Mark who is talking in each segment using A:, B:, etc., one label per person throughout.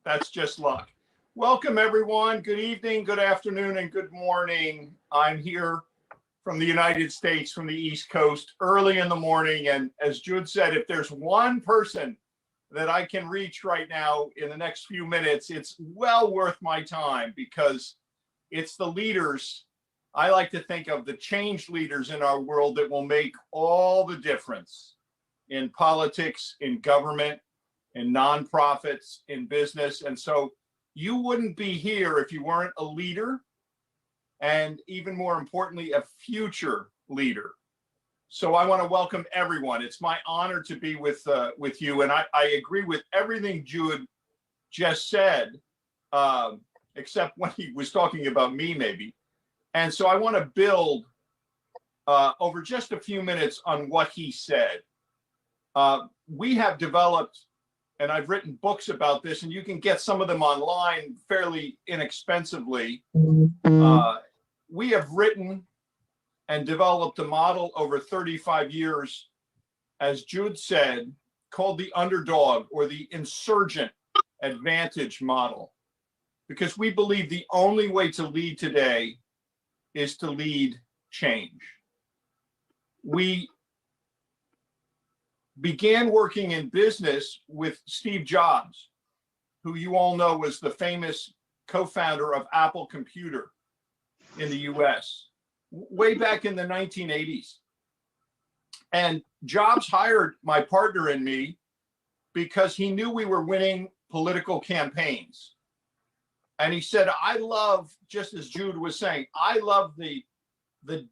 A: That's just luck. Welcome, everyone. Good evening, good afternoon, and good morning. I'm here from the United States, from the East Coast, early in the morning. And as Jude said, if there's one person that I can reach right now in the next few minutes, it's well worth my time, because it's the leaders. I like to think of the change leaders in our world that will make all the difference in politics, in government, in nonprofits, in business. And so you wouldn't be here if you weren't a leader, and even more importantly, a future leader. So I want to welcome everyone. It's my honor to be with you. And I agree with everything Jude just said, except when he was talking about me, maybe. And so I want to build over just a few minutes on what he said. We have developed, and I've written books about this, and you can get some of them online fairly inexpensively. We have written and developed a model over 35 years, as Jude said, called the Underdog or the Insurgent Advantage model, because we believe the only way to lead today is to lead change. We began working in business with Steve Jobs, who you all know was the famous co-founder of Apple Computer in the US, way back in the 1980s. And Jobs hired my partner and me because he knew we were winning political campaigns. And he said, I love, just as Jude was saying, I love the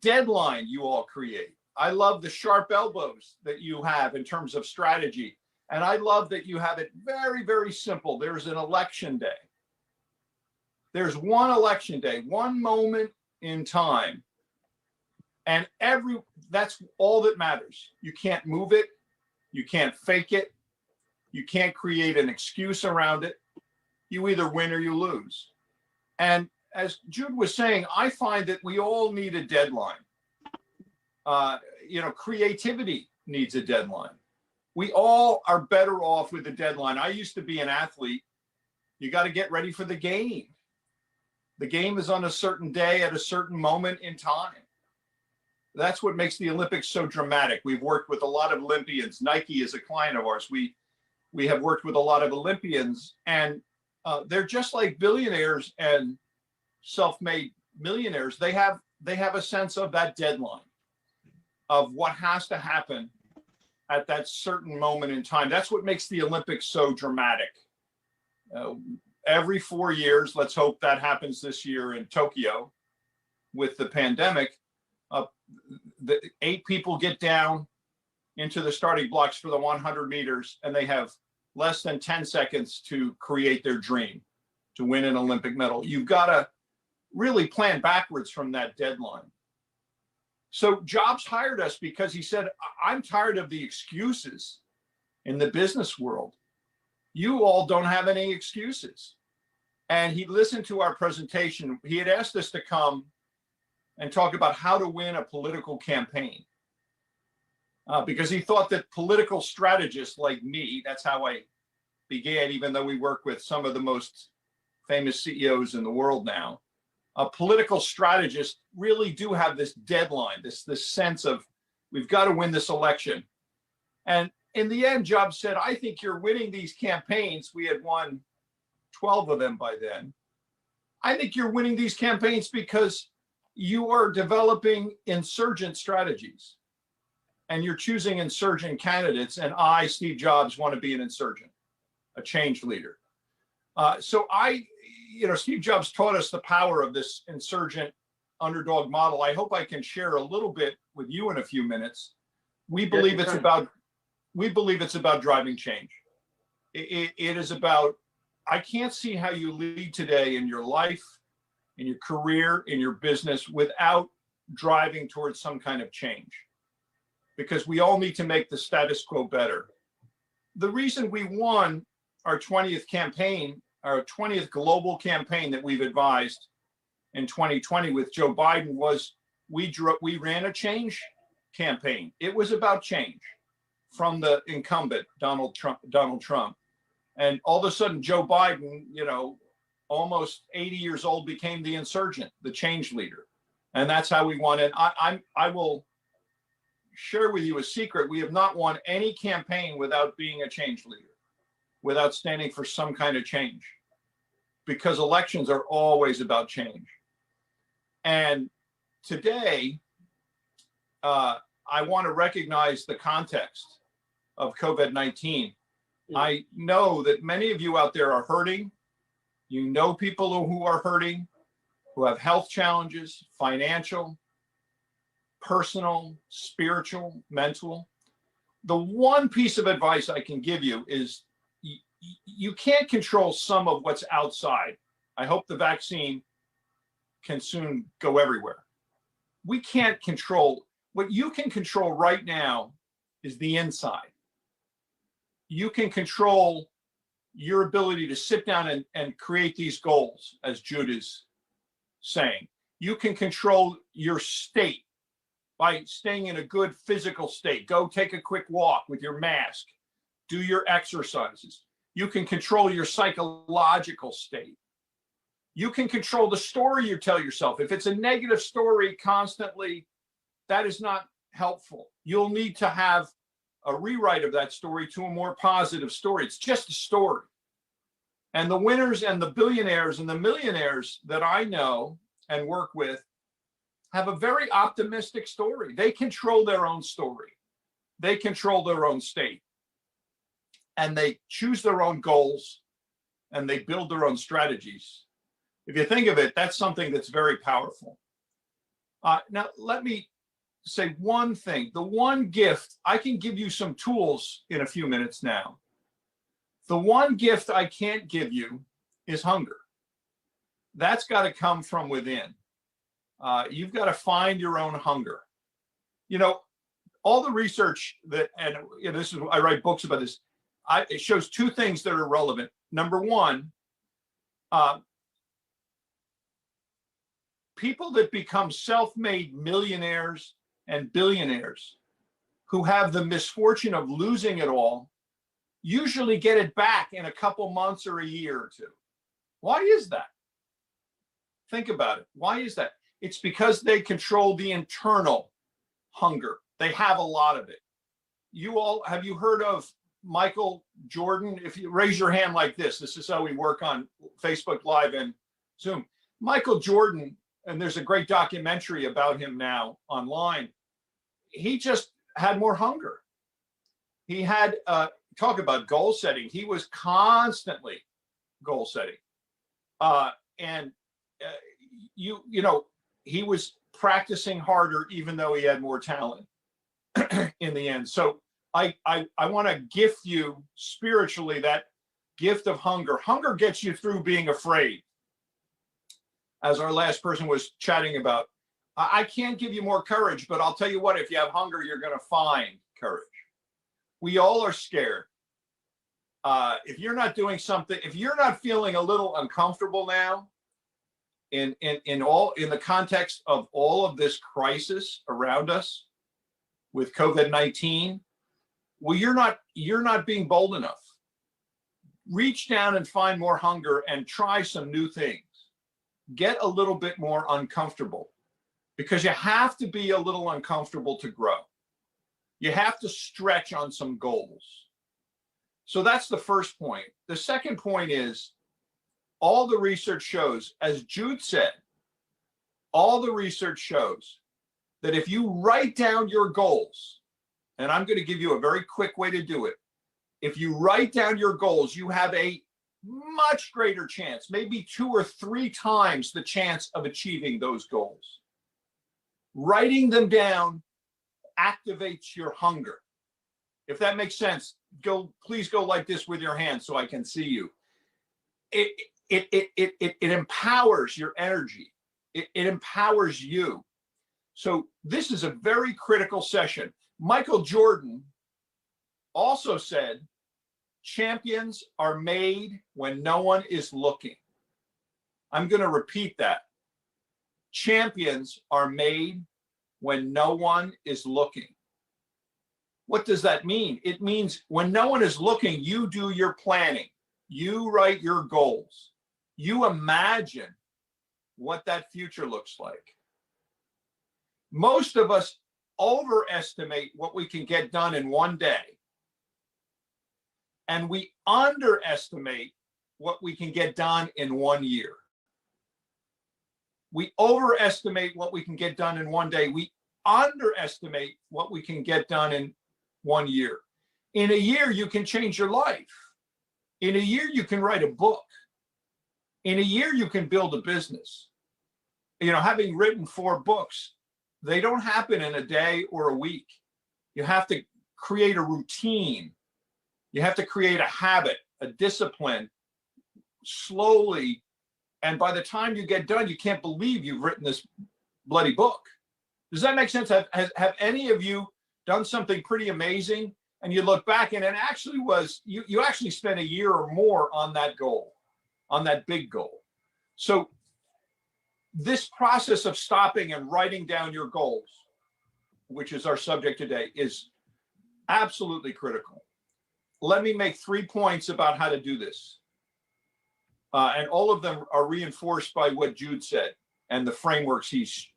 A: deadline you all create. I love the sharp elbows that you have in terms of strategy. And I love that you have it very, very simple. There's an election day. There's one election day, one moment in time. And that's all that matters. You can't move it. You can't fake it. You can't create an excuse around it. You either win or you lose. And as Jude was saying, I find that we all need a deadline. Creativity needs a deadline. We all are better off with a deadline. I used to be an athlete. You got to get ready for the game. The game is on a certain day at a certain moment in time. That's what makes the Olympics so dramatic. We've worked with a lot of Olympians. Nike is a client of ours. We have worked with a lot of Olympians, and they're just like billionaires and self-made millionaires. They have a sense of that deadline, of what has to happen at that certain moment in time. That's what makes the Olympics so dramatic. Every 4 years, let's hope that happens this year in Tokyo with the pandemic, the 8 people get down into the starting blocks for the 100 meters, and they have less than 10 seconds to create their dream, to win an Olympic medal. You've got to really plan backwards from that deadline. So Jobs hired us because he said, I'm tired of the excuses in the business world. You all don't have any excuses. And he listened to our presentation. He had asked us to come and talk about how to win a political campaign. Because he thought that political strategists like me, that's how I began, even though we work with some of the most famous CEOs in the world now, political strategists really do have this deadline, this sense of, we've got to win this election. And in the end, Jobs said, I think you're winning these campaigns. We had won 12 of them by then. I think you're winning these campaigns because you are developing insurgent strategies, and you're choosing insurgent candidates. And I, Steve Jobs, want to be an insurgent, a change leader. Steve Jobs taught us the power of this insurgent underdog model. I hope I can share a little bit with you in a few minutes. We believe it's about driving change. It is about, I can't see how you lead today in your life, in your career, in your business, without driving towards some kind of change, because we all need to make the status quo better. The reason we won our 20th campaign, our 20th global campaign that we've advised in 2020 with Joe Biden, was we ran a change campaign. It was about change from the incumbent, Donald Trump. And all of a sudden, Joe Biden, almost 80 years old, became the insurgent, the change leader. And that's how we won. And I will share with you a secret. We have not won any campaign without being a change leader, without standing for some kind of change, because elections are always about change. And today, I want to recognize the context of COVID-19. I know that many of you out there are hurting. You know people who are hurting, who have health challenges, financial, personal, spiritual, mental. The one piece of advice I can give you is you can't control some of what's outside. I hope the vaccine can soon go everywhere. We can't control. What you can control right now is the inside. You can control your ability to sit down and create these goals, as Jude is saying. You can control your state by staying in a good physical state. Go take a quick walk with your mask. Do your exercises. You can control your psychological state. You can control the story you tell yourself. If it's a negative story constantly, that is not helpful. You'll need to have a rewrite of that story to a more positive story. It's just a story. And the winners and the billionaires and the millionaires that I know and work with have a very optimistic story. They control their own story. They control their own state. And they choose their own goals and they build their own strategies. If you think of it, that's something that's very powerful. Now, let me say one thing. The one gift, I can give you some tools in a few minutes now. The one gift I can't give you is hunger. That's got to come from within. You've got to find your own hunger. All the research that, and this is, I write books about this, it shows two things that are relevant. Number one, people that become self-made millionaires and billionaires who have the misfortune of losing it all usually get it back in a couple months or a year or two. Why is that? Think about it. Why is that? It's because they control the internal hunger. They have a lot of it. Have you heard of Michael Jordan? If you raise your hand like this is how we work on Facebook Live and Zoom. Michael Jordan, and there's a great documentary about him now online. He just had more hunger. He had, talk about goal setting. He was constantly goal setting. He was practicing harder, even though he had more talent in the end. So I want to gift you spiritually that gift of hunger. Hunger gets you through being afraid. As our last person was chatting about, I can't give you more courage, but I'll tell you what, if you have hunger, you're going to find courage. We all are scared. If you're not doing something, if you're not feeling a little uncomfortable now, in the context of all of this crisis around us with COVID-19, well, you're not being bold enough. Reach down and find more hunger and try some new things. Get a little bit more uncomfortable, because you have to be a little uncomfortable to grow. You have to stretch on some goals. So that's the first point. The second point is, all the research shows, as Jude said, all the research shows that if you write down your goals, and I'm going to give you a very quick way to do it. If you write down your goals, you have a much greater chance, maybe 2 or 3 times the chance of achieving those goals. Writing them down activates your hunger. If that makes sense, please go like this with your hands so I can see you. It empowers your energy. It empowers you. So this is a very critical session. Michael Jordan also said, champions are made when no one is looking. I'm going to repeat that. Champions are made when no one is looking. What does that mean? It means when no one is looking, you do your planning. You write your goals. You imagine what that future looks like. Most of us overestimate what we can get done in one day, and we underestimate what we can get done in 1 year. We overestimate what we can get done in one day. We underestimate what we can get done in 1 year. In a year, you can change your life. In a year, you can write a book. In a year, you can build a business. You know, having written 4 books, they don't happen in a day or a week. You have to create a routine. You have to create a habit, a discipline, slowly. And by the time you get done, you can't believe you've written this bloody book. Does that make sense? Have any of you done something pretty amazing and you look back and it actually was, you actually spent a year or more on that goal, on that big goal? So this process of stopping and writing down your goals, which is our subject today, is absolutely critical. Let me make 3 points about how to do this. And all of them are reinforced by what Jude said and the frameworks he's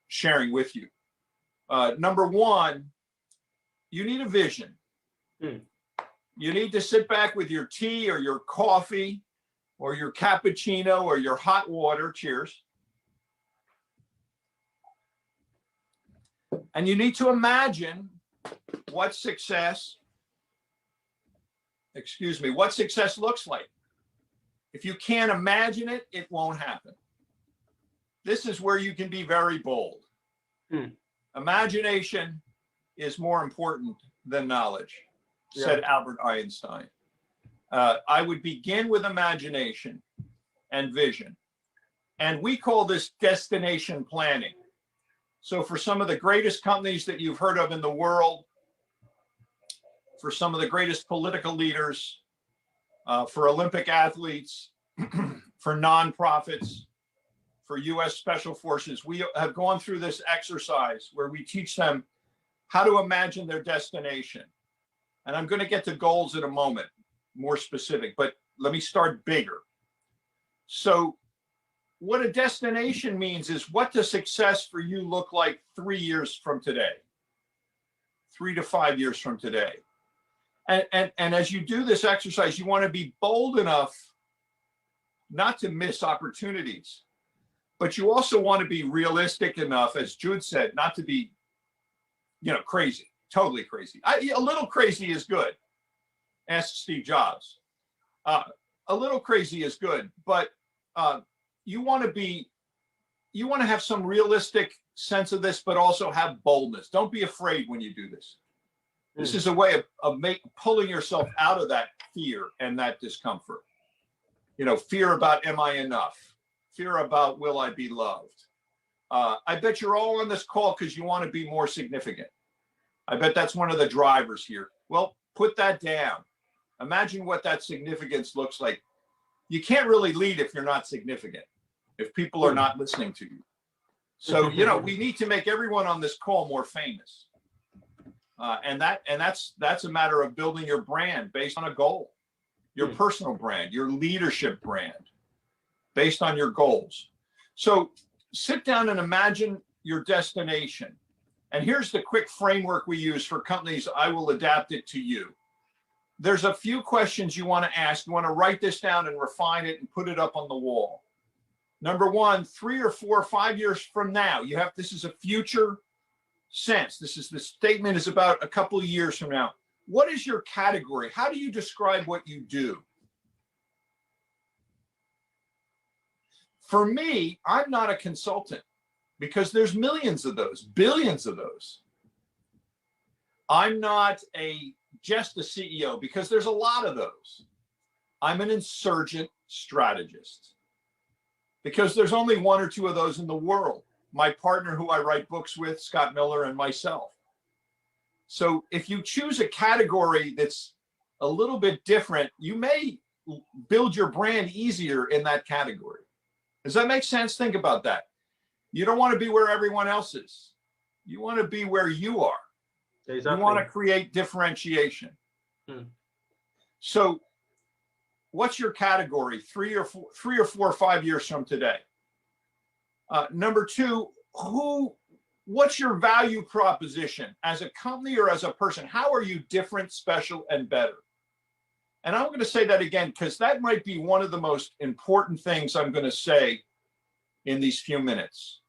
A: sharing with you. Number 1, you need a vision. You need to sit back with your tea or your coffee or your cappuccino or your hot water. Cheers. And you need to imagine what success looks like. If you can't imagine it, it won't happen. This is where you can be very bold. Imagination is more important than knowledge, said Albert Einstein. I would begin with imagination and vision. And we call this destination planning. So for some of the greatest companies that you've heard of in the world, for some of the greatest political leaders, for Olympic athletes, for nonprofits, for U.S. Special Forces, we have gone through this exercise where we teach them how to imagine their destination. And I'm going to get to goals in a moment, more specific, but let me start bigger. So what a destination means is, what does success for you look like 3 years from today, 3 to 5 years from today? And as you do this exercise, you want to be bold enough not to miss opportunities, but you also want to be realistic enough, as Jude said, not to be, crazy, totally crazy. A little crazy is good. Ask Steve Jobs. A little crazy is good, but you want to have some realistic sense of this, but also have boldness. Don't be afraid when you do this. This is a way of pulling yourself out of that fear and that discomfort. Fear about, am I enough? Fear about, will I be loved? I bet you're all on this call because you want to be more significant. I bet that's one of the drivers here. Well, put that down. Imagine what that significance looks like. You can't really lead if you're not significant, if people are not listening to you. So, we need to make everyone on this call more famous. And that's a matter of building your brand based on a goal, your personal brand, your leadership brand based on your goals. So sit down and imagine your destination. And here's the quick framework we use for companies. I will adapt it to you. There's a few questions you want to ask. You want to write this down and refine it and put it up on the wall. Number 1, 3 or 4 or 5 years from now, this is a future sense. The statement is about a couple of years from now. What is your category? How do you describe what you do? For me, I'm not a consultant because there's millions of those, billions of those. I'm not just a CEO because there's a lot of those. I'm an insurgent strategist because there's only 1 or 2 of those in the world. My partner who I write books with, Scott Miller, and myself. So if you choose a category that's a little bit different, you may build your brand easier in that category. Does that make sense? Think about that. You don't want to be where everyone else is. You want to be where you are. Exactly. You want to create differentiation. So what's your category 3 or 4 or 5 years from today? Number two, what's your value proposition as a company or as a person? How are you different, special, and better? And I'm going to say that again, because that might be one of the most important things I'm going to say in these few minutes.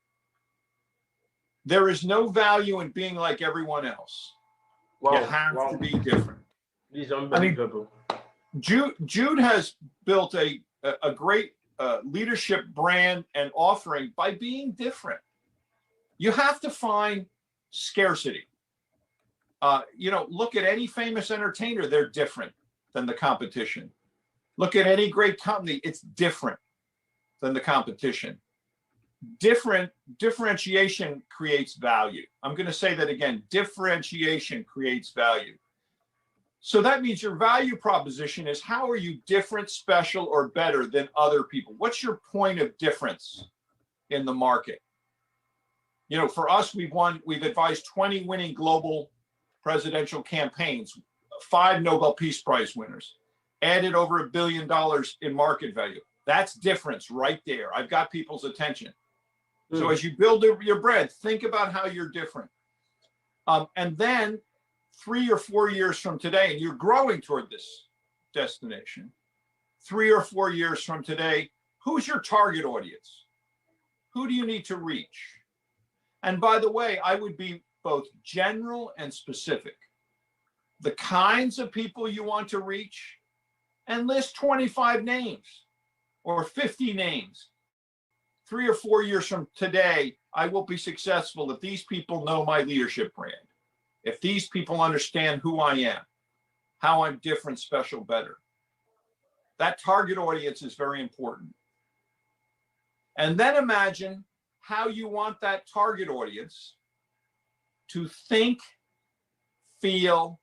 A: There is no value in being like everyone else.
B: Wow.
A: You have to be different.
B: This is unbelievable.
A: I mean, Jude has built a great leadership brand and offering by being different. You have to find scarcity. Look at any famous entertainer, they're different than the competition. Look at any great company, it's different than the competition. Differentiation creates value. I'm going to say that again. Differentiation creates value. So that means your value proposition is how are you different, special, or better than other people? What's your point of difference in the market? For us, we've advised 20 winning global presidential campaigns, 5 Nobel Peace Prize winners, added over $1 billion in market value. That's difference right there. I've got people's attention. So as you build your brand, think about how you're different. And then 3 or 4 years from today, and you're growing toward this destination, 3 or 4 years from today, who's your target audience? Who do you need to reach? And by the way, I would be both general and specific. The kinds of people you want to reach, and list 25 names or 50 names. 3 or 4 years from today, I will be successful if these people know my leadership brand, if these people understand who I am, how I'm different, special, better. That target audience is very important. And then imagine how you want that target audience to think, feel,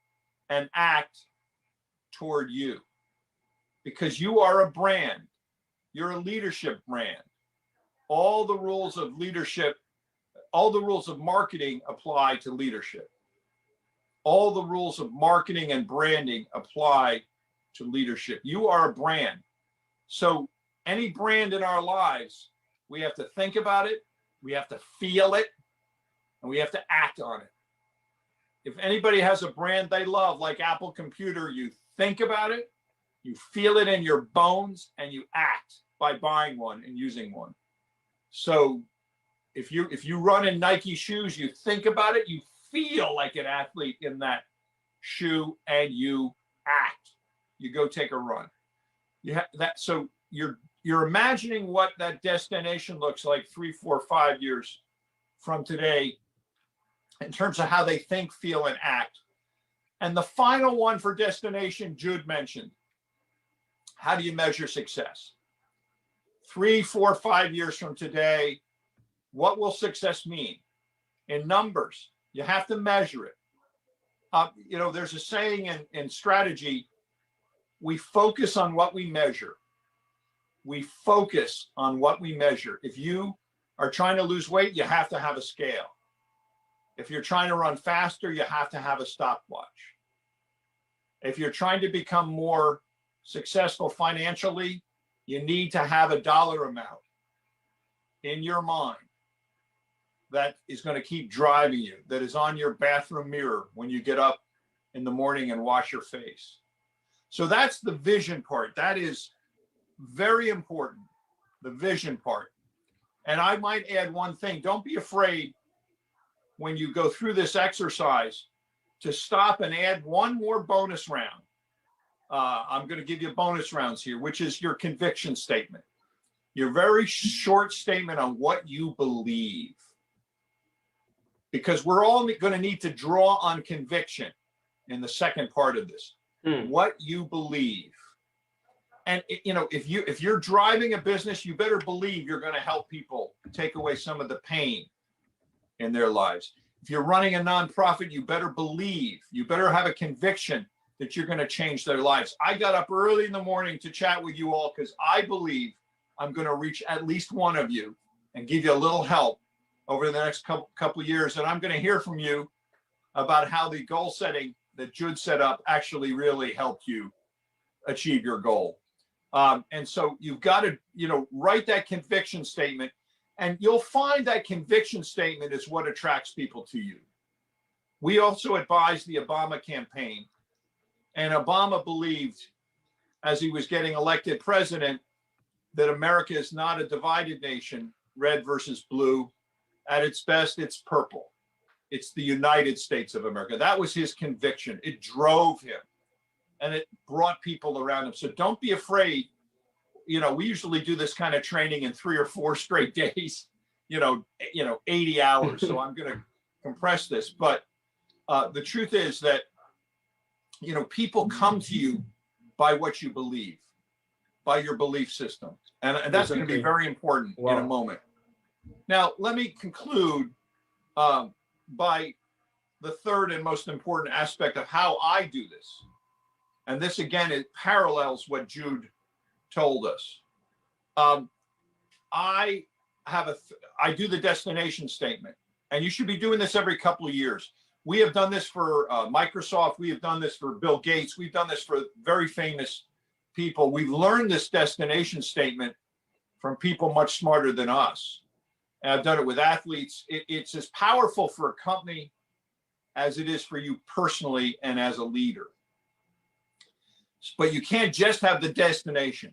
A: and act toward you. Because you are a brand, you're a leadership brand. All the rules of leadership, all the rules of marketing apply to leadership. All the rules of marketing and branding apply to leadership. You are a brand. So any brand in our lives, we have to think about it, we have to feel it, and we have to act on it. If anybody has a brand they love, like Apple Computer, you think about it, you feel it in your bones, and you act by buying one and using one. So if you run in Nike shoes, you think about it, you feel like an athlete in that shoe, and you act. You go take a run. You have that. So you're imagining what that destination looks like 3, 4, 5 years from today in terms of how they think, feel, and act. And the final one for destination, Jude mentioned. How do you measure success? 3, 4, 5 years from today, what will success mean? In numbers, you have to measure it. There's a saying in strategy, we focus on what we measure. We focus on what we measure. If you are trying to lose weight, you have to have a scale. If you're trying to run faster, you have to have a stopwatch. If you're trying to become more successful financially, you need to have a dollar amount in your mind that is going to keep driving you, that is on your bathroom mirror when you get up in the morning and wash your face. So that's the vision part. That is very important, the vision part. And I might add one thing. Don't be afraid when you go through this exercise to stop and add one more bonus round. I'm going to give you bonus rounds here, which is your conviction statement. Your very short statement on what you believe. Because we're all going to need to draw on conviction in the second part of this. What you believe. And if you're driving a business, you better believe you're going to help people take away some of the pain in their lives. If you're running a nonprofit, you better believe, you better have a conviction that you're going to change their lives. I got up early in the morning to chat with you all because I believe I'm going to reach at least one of you and give you a little help over the next couple of years. And I'm going to hear from you about how the goal setting that Jude set up actually really helped you achieve your goal. And so you've got to, write that conviction statement, and you'll find that conviction statement is what attracts people to you. We also advised the Obama campaign, and Obama believed, as he was getting elected president, that America is not a divided nation, red versus blue. At its best, it's purple. It's the United States of America. That was his conviction. It drove him, and it brought people around him. So don't be afraid. We usually do this kind of training in 3 or 4 straight days, 80 hours. So I'm going to compress this. But the truth is that, people come to you by what you believe, by your belief system. And that's going to be very important in a moment. Now, let me conclude by the third and most important aspect of how I do this. And this, again, it parallels what Jude told us. I do the destination statement, and you should be doing this every couple of years. We have done this for Microsoft. We have done this for Bill Gates. We've done this for very famous people. We've learned this destination statement from people much smarter than us. And I've done it with athletes. It's as powerful for a company as it is for you personally and as a leader. But you can't just have the destination.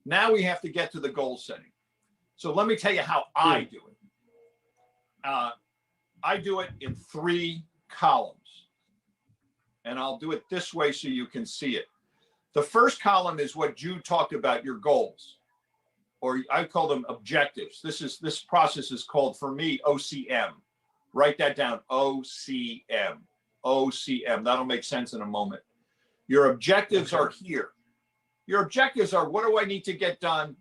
A: Now we have to get to the goal setting. So let me tell you how I do it. I do it in 3 columns. And I'll do it this way so you can see it. The first column is what Jude talked about, your goals, or I call them objectives. This process is called, for me, OCM. Write that down, OCM. OCM. That'll make sense in a moment. Your objectives are here. Your objectives are, what do I need to get done?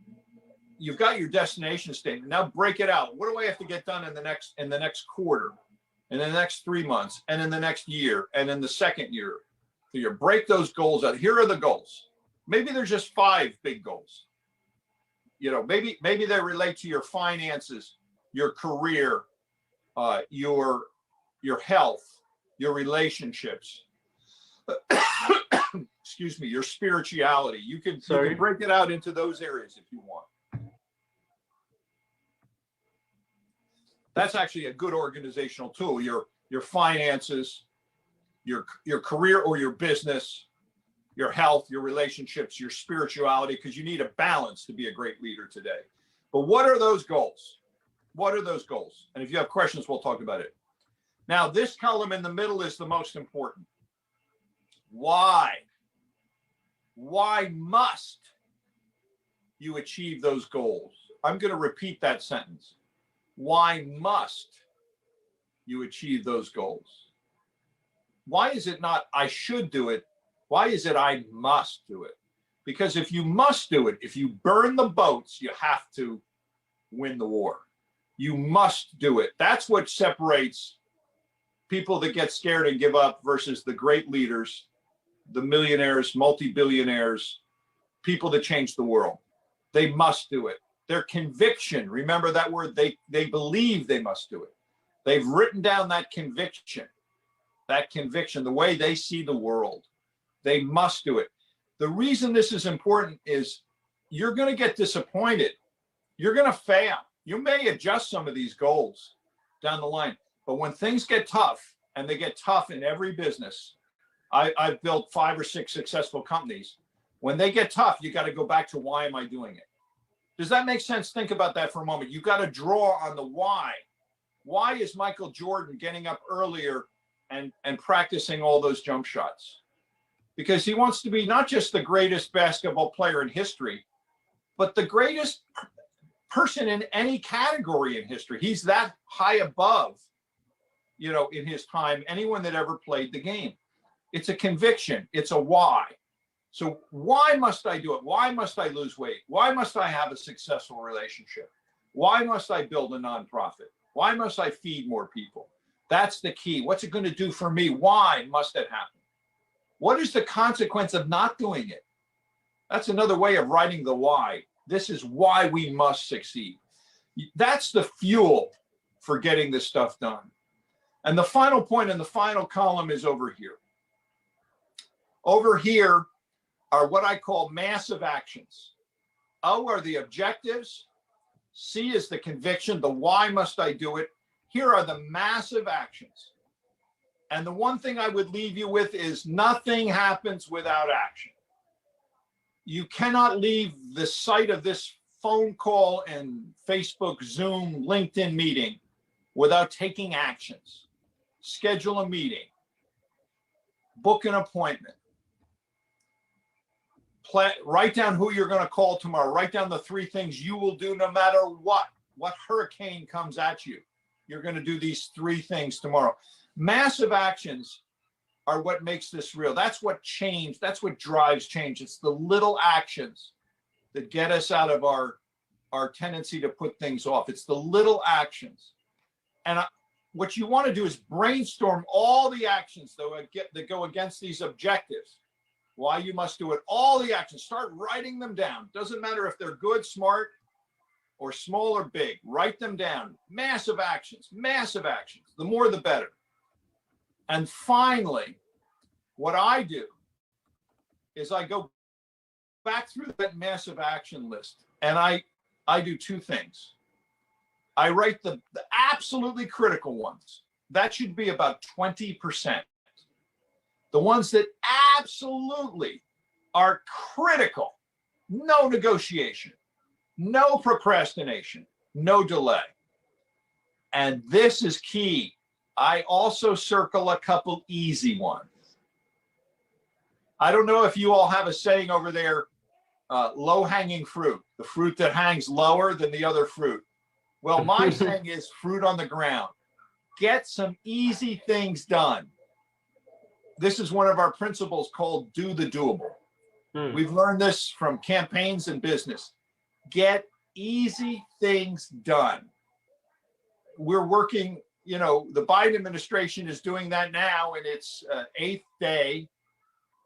A: You've got your destination statement. Now break it out. What do I have to get done in the next quarter, in the next 3 months, and in the next year, and in the second year? So you break those goals out. Here are the goals. Maybe there's just 5 big goals. Maybe they relate to your finances, your career, your health, your relationships. Excuse me, your spirituality. You can break it out into those areas if you want. That's actually a good organizational tool. Your finances, your career or your business, your health, your relationships, your spirituality, because you need a balance to be a great leader today. But what are those goals? What are those goals? And if you have questions, we'll talk about it. Now, this column in the middle is the most important. Why? Why must you achieve those goals? I'm going to repeat that sentence. Why must you achieve those goals? Why is it not I should do it? Why is it I must do it? Because if you must do it, if you burn the boats, you have to win the war. You must do it. That's what separates people that get scared and give up versus the great leaders, the millionaires, multi-billionaires, people that change the world. They must do it. Their conviction, remember that word, they believe they must do it. They've written down that conviction, the way they see the world. They must do it. The reason this is important is you're going to get disappointed. You're going to fail. You may adjust some of these goals down the line, but when things get tough, and they get tough in every business, I've built 5 or 6 successful companies. When they get tough, you got to go back to why am I doing it? Does that make sense? Think about that for a moment. You got to draw on the why. Why is Michael Jordan getting up earlier and practicing all those jump shots? Because he wants to be not just the greatest basketball player in history, but the greatest person in any category in history. He's that high above, in his time, anyone that ever played the game. It's a conviction. It's a why. So why must I do it? Why must I lose weight? Why must I have a successful relationship? Why must I build a nonprofit? Why must I feed more people? That's the key. What's it going to do for me? Why must it happen? What is the consequence of not doing it? That's another way of writing the why. This is why we must succeed. That's the fuel for getting this stuff done. And the final point in the final column is over here. Over here, are what I call massive actions. O are the objectives. C is the conviction, the why must I do it. Here are the massive actions. And the one thing I would leave you with is nothing happens without action. You cannot leave the site of this phone call and Facebook, Zoom, LinkedIn meeting without taking actions. Schedule a meeting, book an appointment, write down who you're going to call tomorrow. Write down the 3 things you will do no matter what hurricane comes at you. You're going to do these 3 things tomorrow. Massive actions are what makes this real. That's what change, that's what drives change. It's the little actions that get us out of our tendency to put things off. It's the little actions. And what you want to do is brainstorm all the actions that go against these objectives. Why you must do it, all the actions. Start writing them down. Doesn't matter if they're good, smart, or small or big. Write them down. Massive actions, massive actions. The more, the better. And finally, what I do is I go back through that massive action list, and I do 2 things. I write the absolutely critical ones. That should be about 20%. The ones that absolutely are critical, no negotiation, no procrastination, no delay. And this is key. I also circle a couple easy ones. I don't know if you all have a saying over there, low-hanging fruit, the fruit that hangs lower than the other fruit. Well, my saying is fruit on the ground. Get some easy things done. This is one of our principles called do the doable. We've learned this from campaigns and business. Get easy things done. We're working, the Biden administration is doing that now in its 8th day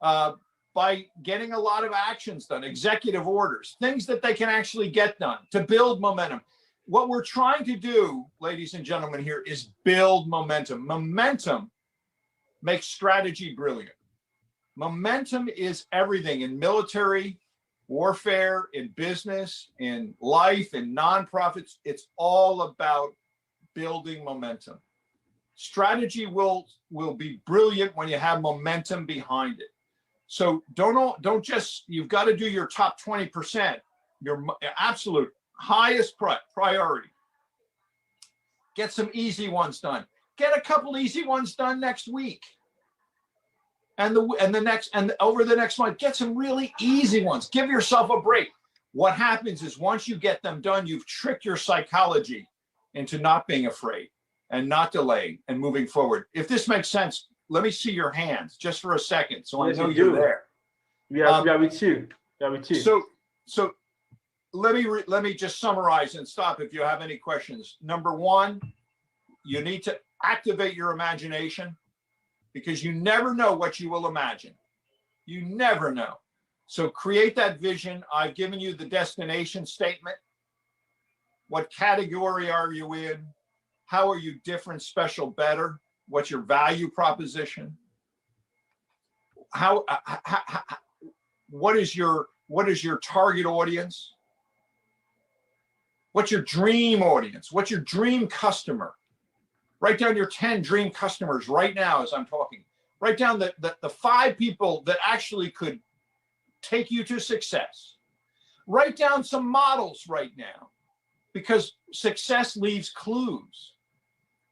A: by getting a lot of actions done, executive orders, things that they can actually get done to build momentum. What we're trying to do, ladies and gentlemen, here is build momentum. Momentum makes strategy brilliant. Momentum is everything in military warfare, in business, in life, in nonprofits. It's all about building momentum. Strategy will be brilliant when you have momentum behind it. So don't just, you've got to do your top 20%, your absolute highest priority. Get some easy ones done. Get a couple easy ones done next week. And over the next month, get some really easy ones. Give yourself a break. What happens is once you get them done, you've tricked your psychology into not being afraid and not delaying and moving forward. If this makes sense, let me see your hands just for a second, so I know you're there.
B: Yeah, with you. Yeah, with you.
A: So let me just summarize and stop if you have any questions. Number 1, you need to activate your imagination, because you never know what you will imagine. You never know. So create that vision. I've given you the destination statement. What category are you in? How are you different, special, better? What's your value proposition? What is your target audience? What's your dream audience? What's your dream customer? Write down your 10 dream customers right now as I'm talking. Write down the 5 people that actually could take you to success. Write down some models right now, because success leaves clues.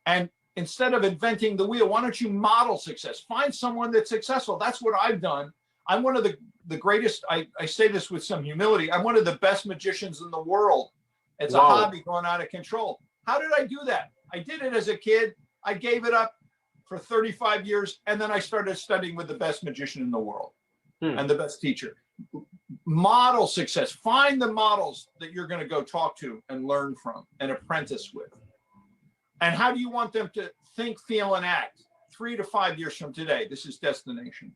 A: And instead of inventing the wheel, why don't you model success? Find someone that's successful. That's what I've done. I'm one of the greatest, I say this with some humility, I'm one of the best magicians in the world. It's a hobby going out of control. How did I do that? I did it as a kid. I gave it up for 35 years. And then I started studying with the best magician in the world and the best teacher. Model success. Find the models that you're going to go talk to and learn from and apprentice with. And how do you want them to think, feel, and act 3 to 5 years from today? This is destination.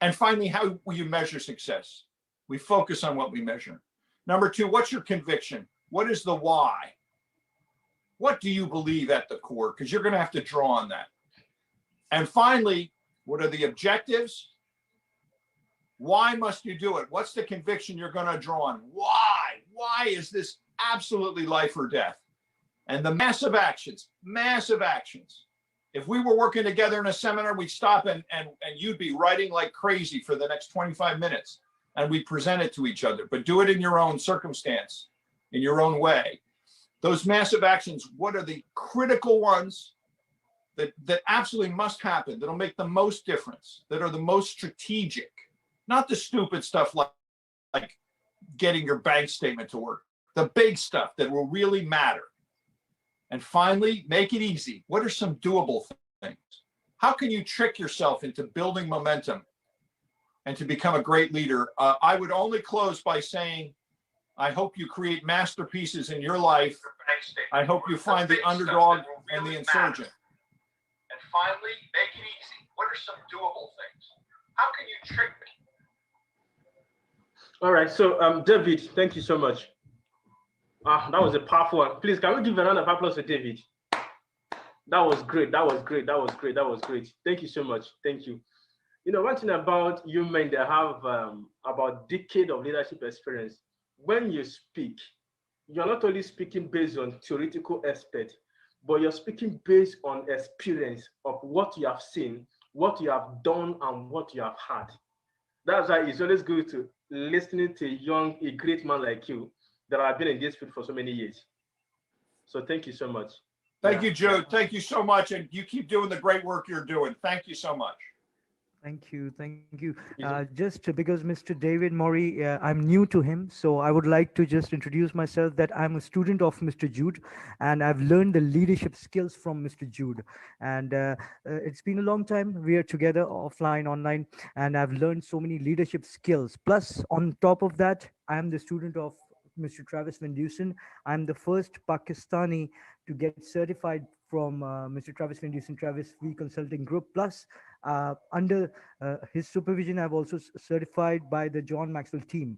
A: And finally, how will you measure success? We focus on what we measure. Number 2, what's your conviction? What is the why? What do you believe at the core? Because you're going to have to draw on that. And finally, what are the objectives? Why must you do it? What's the conviction you're going to draw on? Why? Why is this absolutely life or death? And the massive actions, massive actions. If we were working together in a seminar, we'd stop and you'd be writing like crazy for the next 25 minutes and we'd present it to each other, but do it in your own circumstance, in your own way. Those massive actions, what are the critical ones that absolutely must happen, that'll make the most difference, that are the most strategic, not the stupid stuff like getting your bank statement to work, the big stuff that will really matter. And finally, make it easy. What are some doable things? How can you trick yourself into building momentum and to become a great leader? I would only close by saying, I hope you create masterpieces in your life. I hope you find the underdog and the insurgent. And finally, make it easy. What are some doable things? How can you trick me?
B: All right. So, David, thank you so much. That was a powerful one. Please, can we give a round of applause to David? That was great. That was great. That was great. That was great. Thank you so much. Thank you. You know, one thing about you men that have about decade of leadership experience, when you speak, you're not only speaking based on theoretical aspect, but you're speaking based on experience of what you have seen, what you have done, and what you have had. That's why it's always good to listening to a great man like you that have been in this field for so many years. So thank you so much.
A: Thank you, Joe. Thank you so much. And you keep doing the great work you're doing. Thank you so much.
C: Thank you. Thank you. Just because Mr. David Morey, I'm new to him, so I would like to just introduce myself that I'm a student of Mr. Jude, and I've learned the leadership skills from Mr. Jude. And it's been a long time. We are together offline, online, and I've learned so many leadership skills. Plus, on top of that, I'm the student of Mr. Travis Van Dusen. I'm the first Pakistani to get certified from Mr. Travis Van Dusen, Travis V Consulting Group. Plus, under his supervision, I've also certified by the John Maxwell team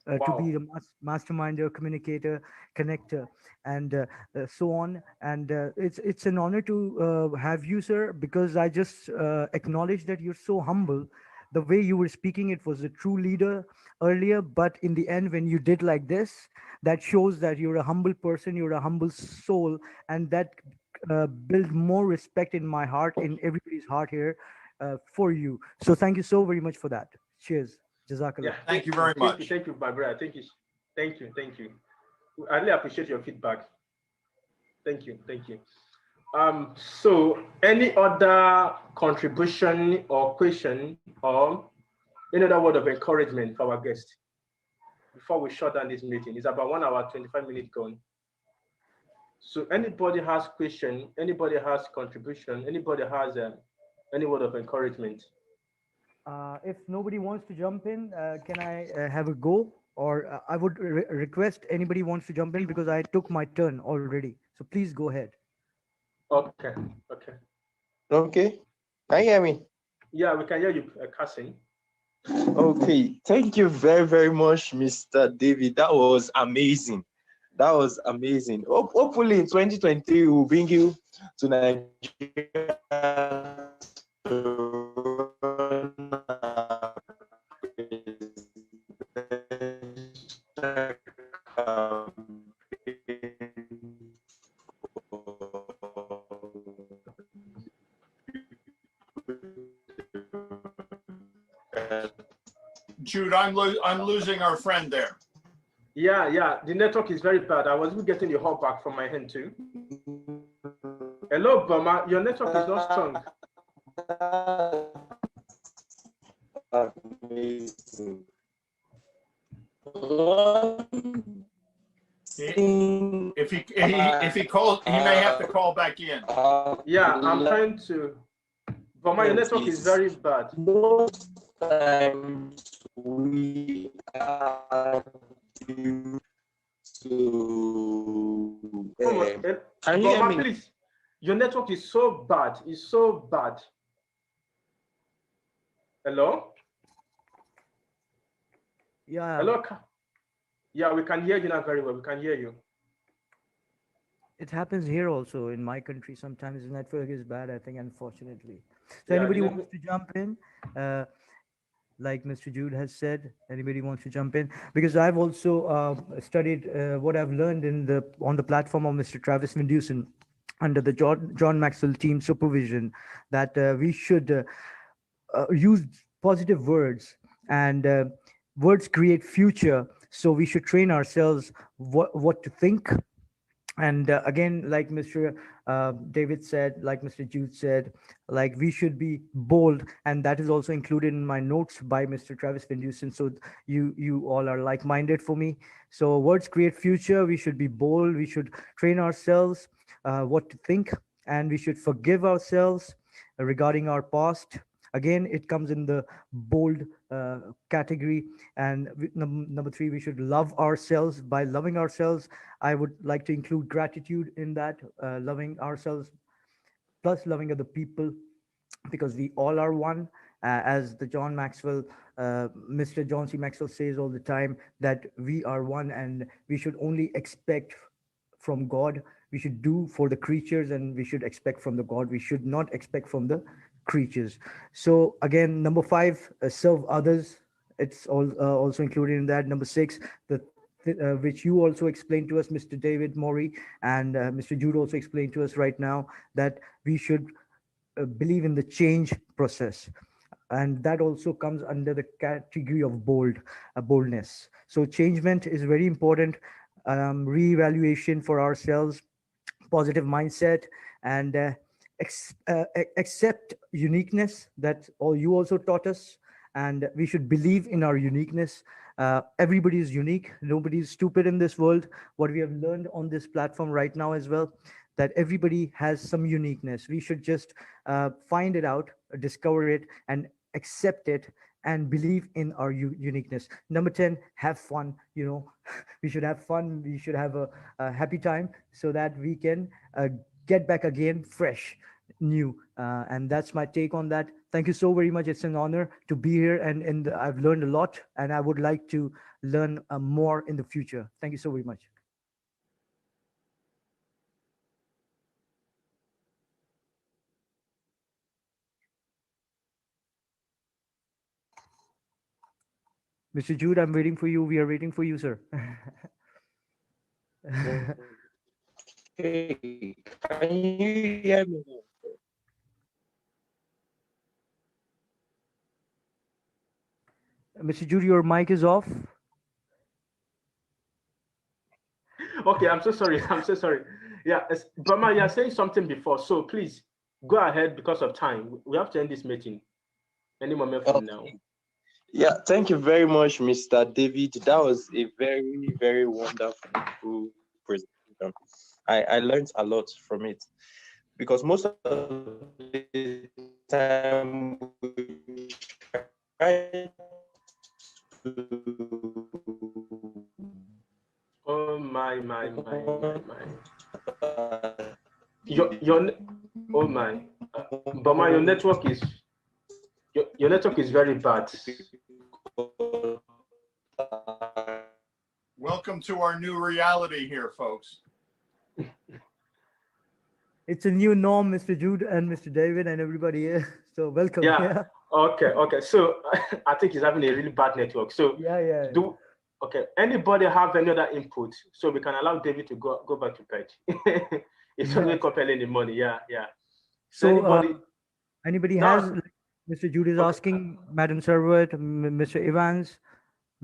C: to be the masterminder, communicator, connector, and so on. And it's an honor to have you, sir, because I just acknowledge that you're so humble. The way you were speaking, it was a true leader earlier, but in the end, when you did like this, that shows that you're a humble person, you're a humble soul, and that build more respect in my heart, in everybody's heart here for you. So thank you so very much for that. Cheers. Jazakallah.
B: Yeah,
A: thank you very much.
B: Thank you, my brother. Thank you. Thank you. Thank you. I really appreciate your feedback. Thank you. Thank you. So any other contribution or question or any other word of encouragement for our guest before we shut down this meeting? It's about 1 hour, 25 minutes gone. So anybody has question, anybody has contribution, anybody has any word of encouragement?
C: If nobody wants to jump in, can I have a go? Or I would request anybody wants to jump in because I took my turn already. So please go ahead.
B: Okay. Okay.
D: Okay. Can you hear me?
B: Yeah, we can hear you, Cassie.
D: Okay. Thank you very, very much, Mr. David. That was amazing. That was amazing. Hopefully in 2020, we'll bring you to Nigeria.
A: Jude, I'm losing our friend there.
B: Yeah, the network is very bad. I was getting the hall back from my hand too. Hello, Bama, your network is not strong.
A: If he calls, he may have to call back in.
B: Yeah, I'm trying to. Bama, your network is very bad.
D: Most times we are due to.
B: Can you hear me? Please, your network is so bad. It's so bad. Hello?
C: Yeah.
B: Hello? Yeah, we can hear you now very well. We can hear you.
C: It happens here also in my country. Sometimes the network is bad, I think, unfortunately. So
B: Yeah,
C: anybody wants to jump in? like Mr. Jude has said. Anybody wants to jump in? Because I've also studied what I've learned on the platform of Mr. Travis Vindusen under the John Maxwell team supervision, that we should use positive words, and words create future. So we should train ourselves what to think. And again, like Mr. David said, like Mr. Jude said, like we should be bold, and that is also included in my notes by Mr. Travis Vindusen. So you all are like-minded for me. So words create future. We should be bold. We should train ourselves what to think, and we should forgive ourselves regarding our past. Again, it comes in the bold category. And number three, we should love ourselves. By loving ourselves, I would like to include gratitude in that, loving ourselves plus loving other people, because we all are one. As the John Maxwell, Mr. John C. Maxwell says all the time, that we are one, and we should only expect from God. We should do for the creatures, and we should expect from the God. We should not expect from the creatures. So again, number five, serve others. It's also included in that. Number six, which you also explained to us, Mr. David Morey, and Mr. Jude also explained to us right now, that we should believe in the change process, and that also comes under the category of boldness. So changement is very important. Reevaluation for ourselves, positive mindset, and accept uniqueness, that all you also taught us. And we should believe in our uniqueness. Everybody is unique. Nobody is stupid in this world. What we have learned on this platform right now as well, that everybody has some uniqueness. We should just find it out, discover it, and accept it, and believe in our uniqueness. Number 10, have fun. We should have fun. We should have a happy time, so that we can get back again fresh, new. And that's my take on that. Thank you so very much. It's an honor to be here, and I've learned a lot, and I would like to learn more in the future. Thank you so very much. Mr. Jude, I'm waiting for you. We are waiting for you, sir.
D: Hey, can you hear me?
C: Mr. Jude, your mic is off.
B: Okay, I'm so sorry. I'm so sorry. Yeah, Brahma, you're saying something before, so please go ahead because of time. We have to end this meeting any moment from now.
D: Yeah, thank you very much, Mr. David. That was a very, very wonderful presentation. I learned a lot from it, because most of the time we try to
B: Oh my. Your oh my. Brahma, your network is very bad.
A: Welcome to our new reality here, folks.
C: It's a new norm, Mr. Jude and Mr. David and everybody here. So welcome.
B: Yeah. Okay. So I think he's having a really bad network. So
C: Yeah.
B: Okay. Anybody have any other input? So we can allow David to go back to bed. It's only up early in the morning. Yeah. So
C: anybody
B: No.
C: has, Mr. Jude is
B: Okay.
C: asking, Madam Servet, Mr. Evans,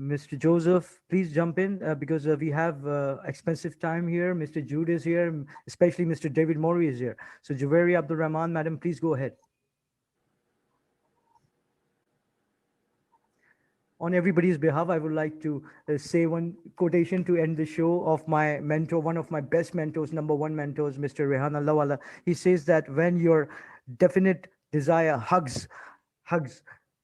C: Mr. Joseph, please jump in, because we have expensive time here. Mr. Jude is here, especially Mr. David Morey is here. So Javeri Abdul Rahman, madam, please go ahead. On everybody's behalf, I would like to say one quotation to end the show of my mentor, one of my best mentors, number one mentors, Mr. Rehan Allahwala. He says that when your definite desire hugs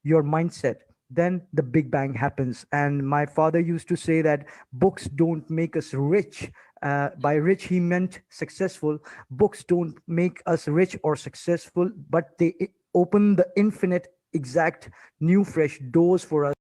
C: your mindset, then the big bang happens. And my father used to say that books don't make us rich. By rich, he meant successful. Books don't make us rich or successful, but they open the infinite, exact, new, fresh doors for us.